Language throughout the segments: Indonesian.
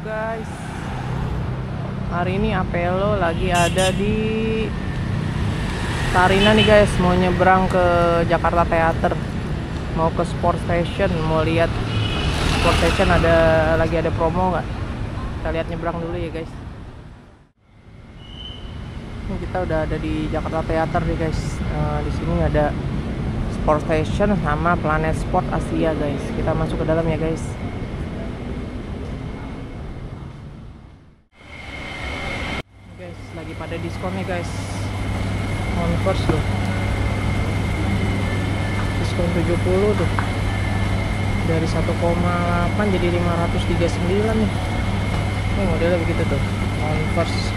guys, hari ini Apelo lagi ada di Sarina nih guys, mau nyebrang ke Jakarta Theater, mau ke Sport Station, mau lihat Sport Station lagi ada promo nggak? Kita lihat nyebrang dulu ya guys. Ini kita udah ada di Jakarta Theater nih guys. Di sini ada Sport Station sama Planet Sport Asia guys. Kita masuk ke dalam ya guys. Guys, lagi pada diskon nih guys. Converse loh, diskon 70 tuh, dari 1,8 jadi 539 nih. Ini modelnya begitu tuh, Converse.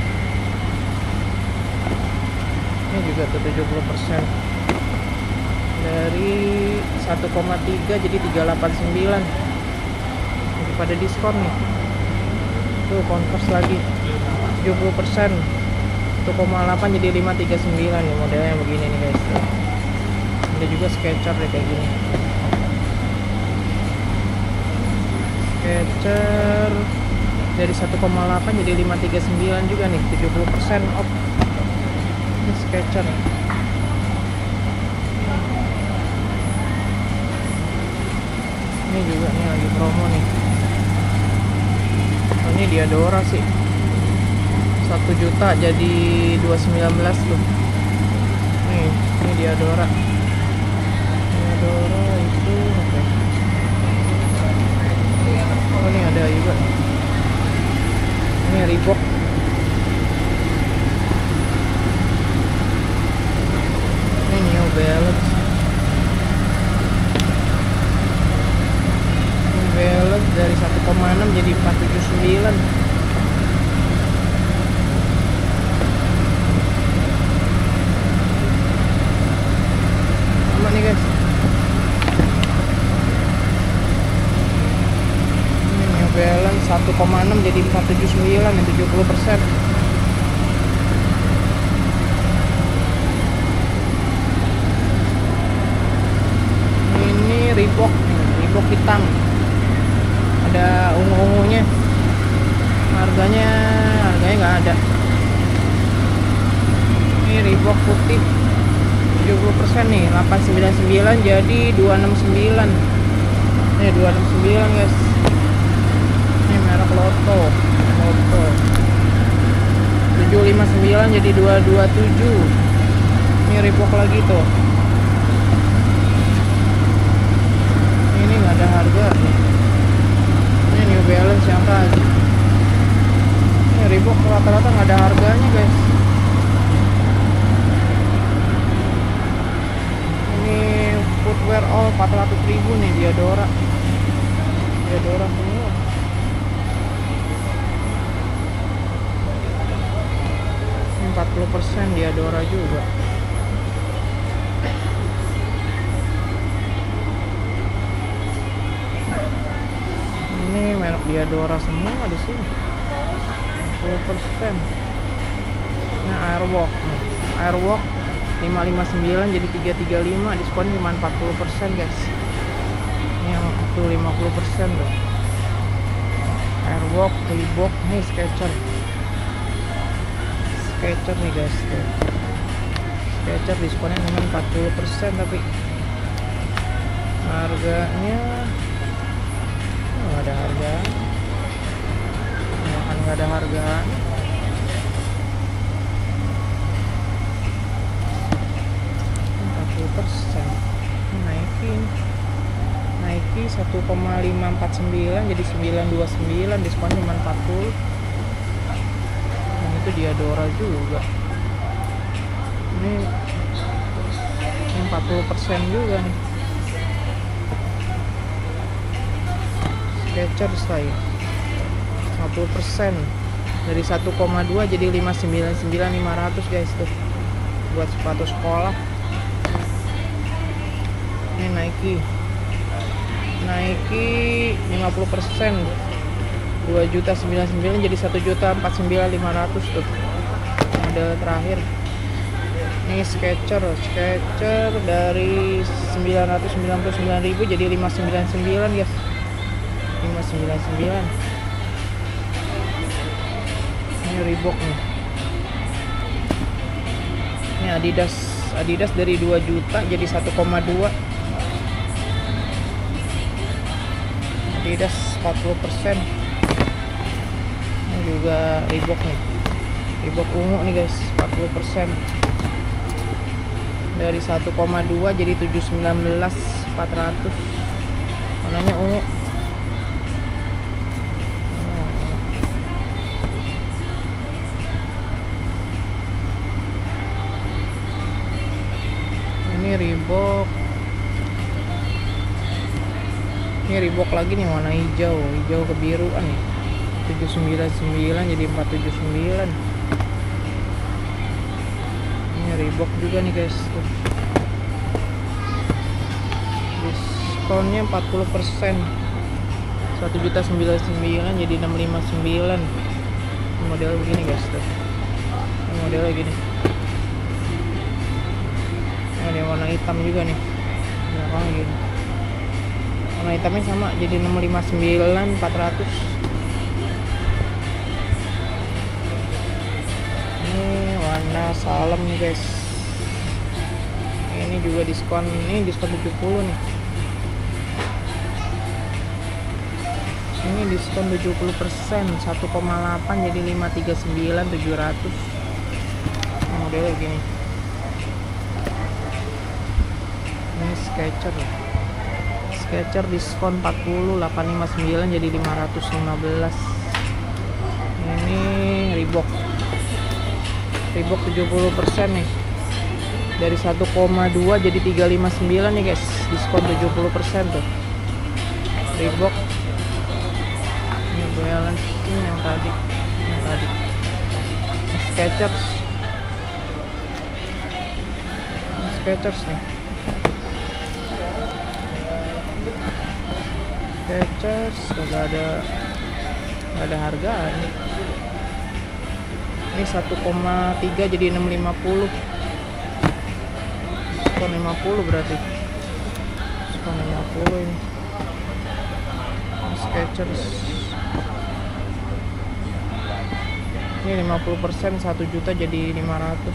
Ini juga tuh 70%, dari 1,3 jadi 389. Lagi pada diskon nih tuh, Converse lagi 70%, 1,8 jadi 539 nih, modelnya begini nih guys. Ada juga Skechers deh kayak gini, Skechers dari 1,8 jadi 539 juga nih, 70% off. Ini Skechers ini juga nih lagi promo nih. Oh, ini Diadora sih, 1 juta jadi 219 tuh. Ini Diadora itu apa ya? Oh, ini ada juga. Ini Reebok. Ini New Balance. New Balance dari 1,6 jadi 479. Nih guys, ini New Balance 1,6 jadi 479, 70%. Ini Reebok hitam, ada ungu-ungunya. Harganya nggak ada. Ini Reebok putih 70% nih, 899 jadi 269. Ini 269 guys. Ini merek Lotto 759 jadi 227. Ini Reebok lagi tuh. Ini nggak ada harga. Ini New Balance yang tadi. Ini Reebok rata-rata nggak ada harganya guys. Footwear all 400.000 nih, Diadora semua. Ini 40% Diadora juga. Ini merek Diadora semua di sini, 40%. Nah, Airwalk 559 jadi 335, diskon cuma 40% guys. Ini yang itu 50% tuh. Airwalk, Reebok, nih Skechers nih guys tuh. Skechers diskonnya cuma 40%, tapi harganya nggak ada harga. Nggak ada harga. Nike 1,549 jadi 929, diskon cuma 40. Dan itu Diadora juga. Ini 40% juga nih. Skechers lagi 50%, dari 1,2 jadi 599, 500 guys tuh, buat sepatu sekolah. Ini Nike 50%, 2.099 jadi 1.049.500 tuh, model terakhir. Ini Skechers dari 999.000 jadi 599 guys, 599. Ini Reebok nih. Ini Adidas dari 2 juta jadi 1,2. Adidas 40%. Ini juga Reebok nih. Reebok ungu nih guys, 40%. Dari 1,2 jadi 719 400. Warnanya ungu. Ini Reebok. Ini Reebok lagi nih warna hijau kebiruan nih. 799 jadi 479. Ini Reebok juga nih guys. Tuh. Diskonnya 40%. 1.99 jadi 659. Ini model begini guys tuh. Ini modelnya gini. Ada warna hitam juga nih. Belakang gini. Warna hitamnya sama jadi 659 400. Ini warna salem nih guys. Ini juga diskon, ini diskon 70 nih. Ini diskon 70%, 1,8 jadi 539 700. Modelnya gini. Ini Skechers diskon 40 859 jadi 515. Ini Reebok 70% nih, dari 1,2 jadi 359 nih guys, diskon 70% tuh. Reebok. Ini Balance ini yang tadi Skechers nih. Skechers gak ada harga nih. Ini 1,3 jadi 650. Diskon 50 berarti. Diskon 50 ini. Skechers. Ini 50%, 1 juta jadi 500.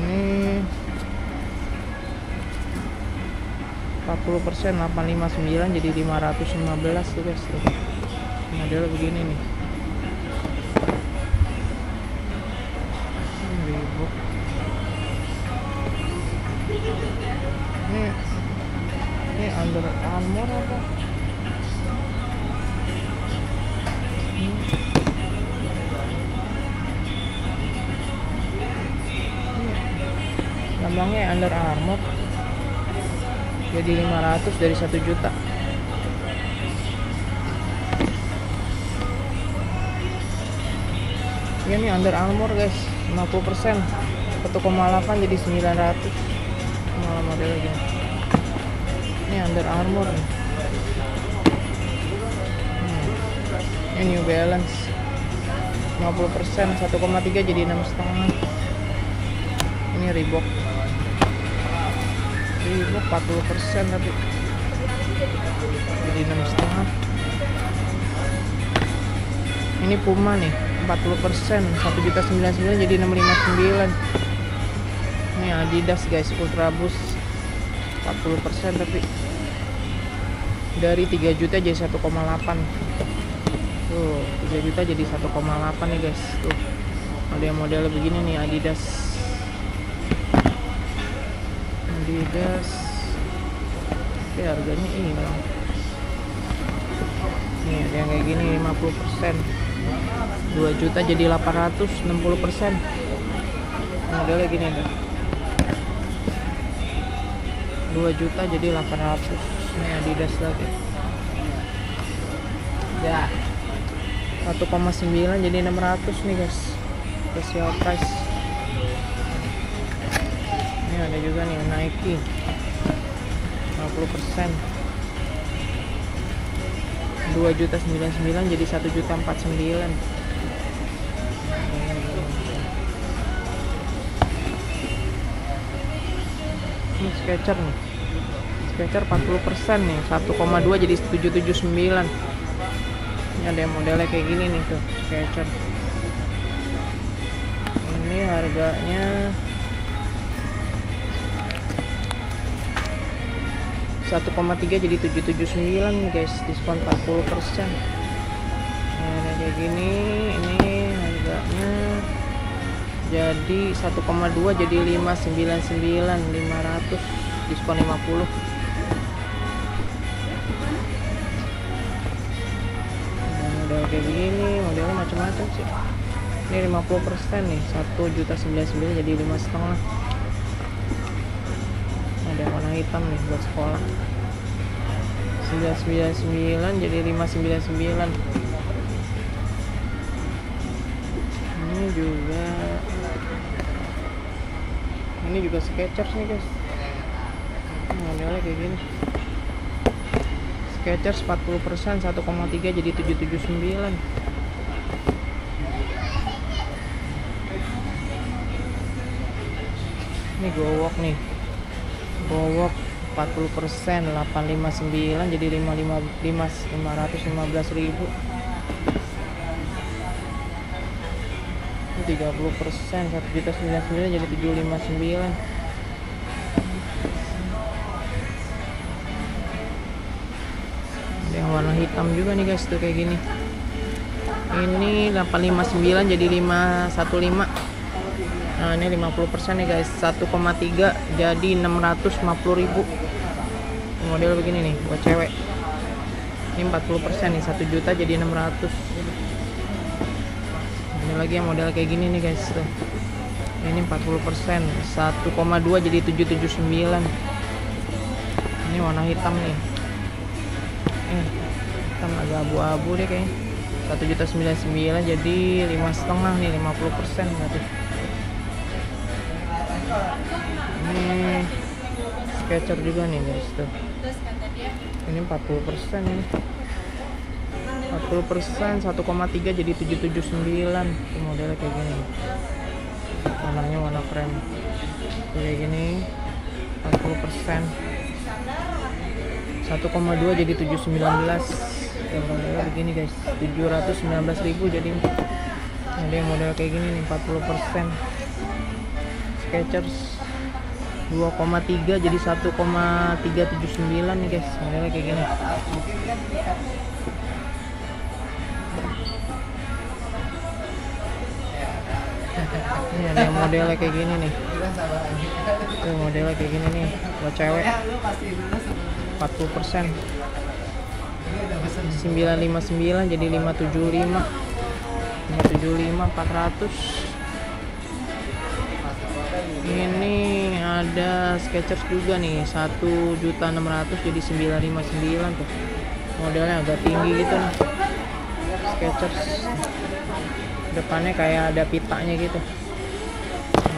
Ini 40% 859 jadi 515 tuh guys tuh. Model begini nih. Reebok. Ini Under Armour apa? Lambangnya Under Armour. Jadi 500 dari 1 juta. Ini Under Armour guys, 50%, 1,8 jadi 900. Malah modelnya gini. Ini Under Armour nih. Ini New Balance 50%, 1,3 jadi 6,5. Ini Reebok 40% tapi jadi 6,5. Ini Puma nih 40%, 1.099 jadi 659. Ini Adidas guys, Ultra Boost 40% tapi dari 3 juta jadi 1,8. Tuh 3 juta jadi 1,8 nih guys. Tuh ada yang model begini nih, Adidas. Tapi harganya hilang. Nih ada yang kayak gini 50%, 2 juta jadi 800, 60%. Modelnya gini nih, 2 juta jadi 800. Ini Adidas lagi ya, 1,9 jadi 600 nih guys, special price. Ini ada juga nih Nike 50%, 2 juta 99 jadi 1 juta 49. Ini Skechers nih, Skechers 40% nih, 1,2 jadi 779. Ini ada yang modelnya kayak gini nih tuh, Skechers. Ini harganya 1,3 jadi 779 nih guys, diskon 40%. Nah, ada kayak gini, ini harganya jadi 1,2 jadi 599, 500 diskon 50. Nah, model kayak gini, modelnya macam-macam sih. Ini 50% nih, 1.099 jadi 5,5. Ada warna hitam nih buat sekolah. 999 jadi 599. Ini juga Skechers nih guys. Modelnya kayak gini. Skechers 40%, 1,3 jadi 779. Ini Gowok nih. Gowok 40%, 859 jadi 515.000. 30%, 1.099 jadi 759. Ada yang warna hitam juga nih guys, tuh kayak gini. Ini 859 jadi 515. Nah, ini 50% nih guys, 1,3 jadi 650.000. Model begini nih buat cewek. Ini 40% nih, 1 juta jadi 600. Ini lagi yang model kayak gini nih guys tuh. Ini 40%, 1,2 jadi 779. Ini warna hitam nih. Hitam agak abu-abu deh kayaknya. 1.099 jadi 5,5 nih, 50% berarti. Ini Skechers juga nih guys tuh. Ini 40% ini. 40%, 1,3 jadi 779. Itu modelnya kayak gini. Warnanya warna krem. Kayak gini 40%. 1,2 jadi 719. Modelnya begini guys, 719.000 jadi. Ada yang model kayak gini nih, 40%. Skechers 2,3 jadi 1,379 nih guys, modelnya kayak gini. Ini ada yang modelnya kayak gini nih. Tuh modelnya kayak gini nih buat cewek. 40%. 959 jadi 575. 575 400. Ini ada Skechers juga nih, 1.600 jadi 959 tuh. Modelnya agak tinggi gitu nih. Skechers. Depannya kayak ada pitanya gitu.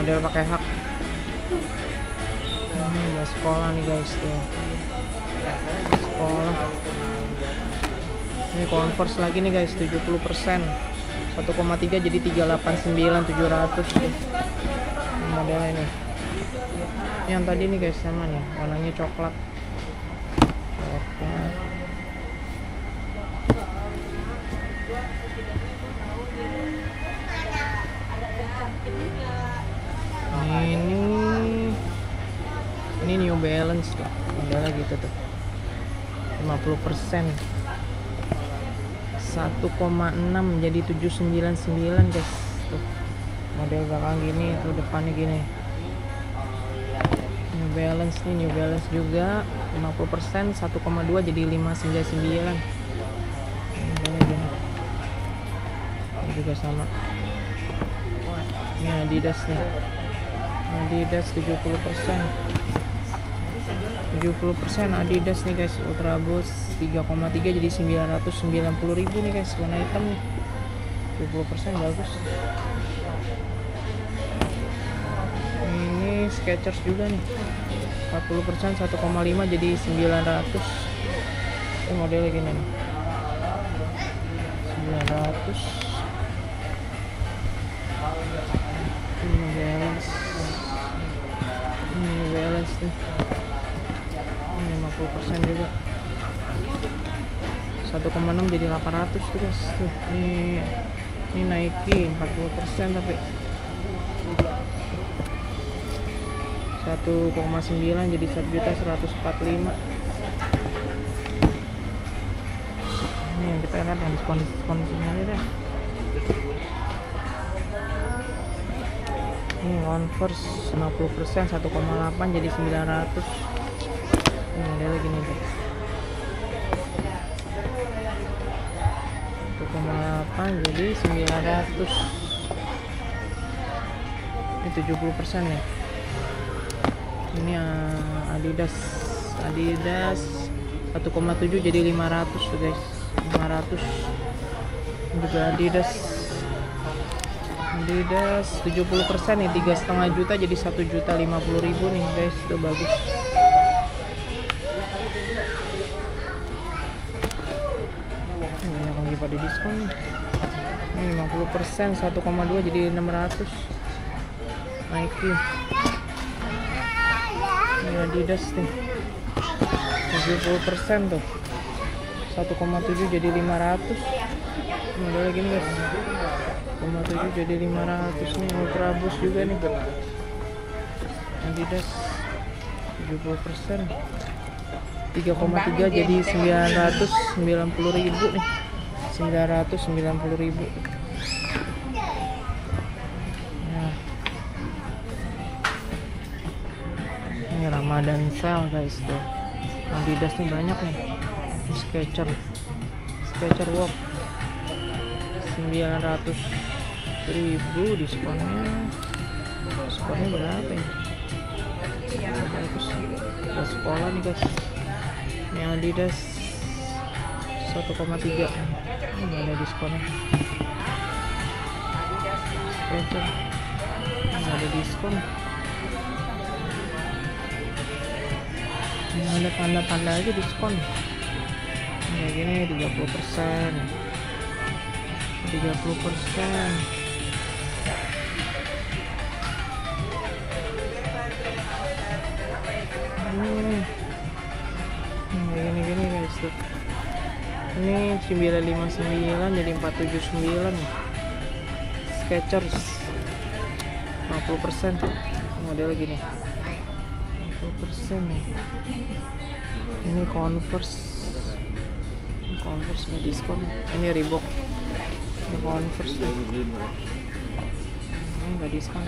Model pakai hak. Ini udah sekolah nih guys tuh. Sekolah. Ini Converse lagi nih guys, 70%. 1,3 jadi 389 700 tuh. Modelnya ini. Yang tadi nih guys sama nih, warnanya coklat. Ini New Balance tuh, modelnya gitu tuh. 50%. 1,6 jadi 799 guys tuh. Model belakang gini, tuh depannya gini. New Balance nih, New Balance juga 50%, 1,2 jadi 599. Modelnya gini. Ini juga sama. Ini Adidas nih. Adidas 70%. 70% Adidas nih guys, Ultra Boost 3,3 jadi 990.000 nih guys, warna hitam nih. 70% bagus. Ini Skechers juga nih, 40%, 1,5 jadi 900. Ini modelnya gini nih, 900. Ini Balance nih, 50% juga. 1,6 jadi 800 tuh guys. Tuh, ini Nike 40% tapi 1,9 jadi 1.145.000. Ini yang kita lihat yang diskon aja deh. Ini Converse 50% 1,8 jadi 900. Ini modelnya gini deh. 1,8 jadi 900. Ini 70% ya. Ini Adidas 1,7 jadi 500 tuh guys. 500. Ini juga Adidas 70% nih, 3,5 juta jadi 1.050.000 nih guys. Itu bagus. Banyak lagi pada diskon nih. Ini 50% 1,2 jadi 600. Nike. Ini Adidas nih 70% tuh 1,7 jadi 500. Modalnya gini guys, 1,7 jadi 500 nih. Ultra Boost juga nih Adidas 70%, 3,3 jadi 990.000 nih. 990.000. Nah, ini Ramadan sale guys tuh. Adidas nih banyak nih. Skechers Walk 900.000 diskonnya berapa ya? Bagus. Buat sekolah nih guys. Ini Adidas 1,3. Ini ada diskonnya. Skechers ini ada diskon. Ini ada tanda-tanda aja diskon. Kayak gini 30%. 30%. Gini guys tuh. Ini 959 jadi 479 nih. Skechers 50%. Model gini 50% nih. Ini Converse nih diskon. Ini Reebok. Ini Converse nih. Ini nggak diskon.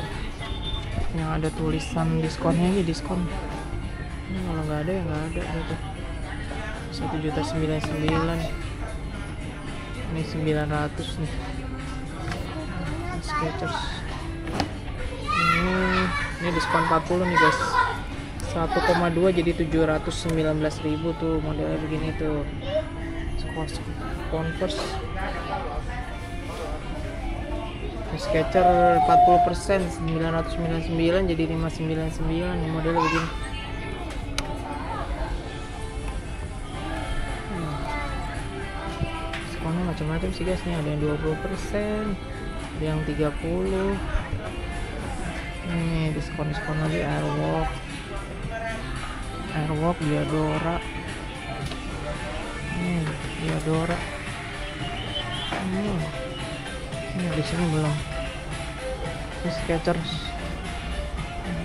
Yang ada tulisan diskonnya aja diskon. Ini kalau nggak ada ya nggak ada gitu. 1.099.000. Ini 900 nih. Skechers. Ini diskon 40 nih guys. 1,2 jadi 719.000 tuh. Modelnya begini tuh. Converse. Skechers 40% 999 jadi 599 nih, modelnya begini. Diskonnya macam-macam sih guys nih, ada yang 20%, ada yang 30. Nih diskon lagi Airwalk Diadora. Diadora. Ini di sini belum. Ini Skechers.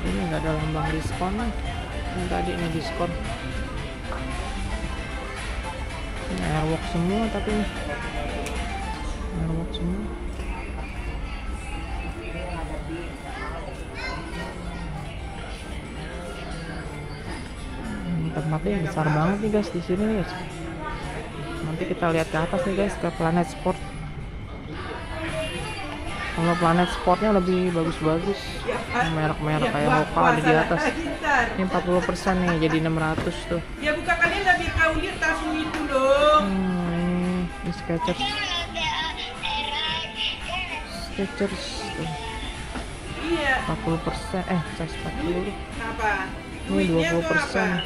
Ini nggak ada lambang diskon nih. Yang tadi ini diskon. Ini Airwalk semua tapi nih. Airwalk semua. Tempatnya besar banget nih guys di sini guys. Nanti kita lihat ke atas nih guys, ke Planet Sport. Kalau Planet Sportnya lebih bagus-bagus, merek-merek kayak Hoka ada di atas. Ini 40% nih jadi 600 tuh. Ya bukan kalian lebih kau lihat langsung itu loh. Ini Skechers tuh. Iya. 40%, size 40. Apa? Ini 20%.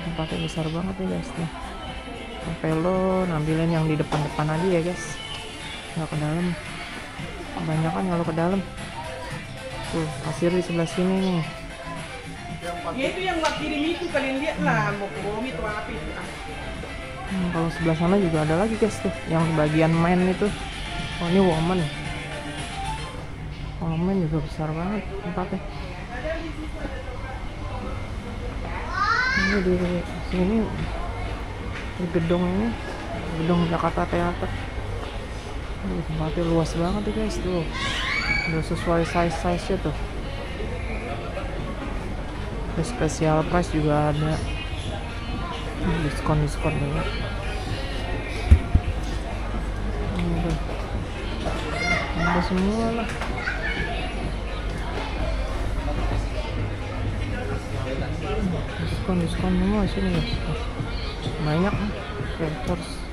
Tempatnya besar banget nih guys nih. Sampai lo ngambilin yang di depan-depan aja ya guys, nggak ke dalam. Kebanyakan kalau ke dalam Tuh pasir di sebelah sini nih. Ya itu yang gua kirim itu kalian lihat lah, mau bom itu apa itu. Kalau sebelah sana juga ada lagi guys tuh, yang bagian main itu. Oh ini woman. Woman juga besar banget tempatnya. Ini di sini di gedung ini, gedung Jakarta Theater. Tempatnya luas banget ya guys tuh. Udah sesuai size-nya tuh. Special price juga ada. Diskon banget. Ada semua lah. Diskon semua sini guys. Banyak Ventures.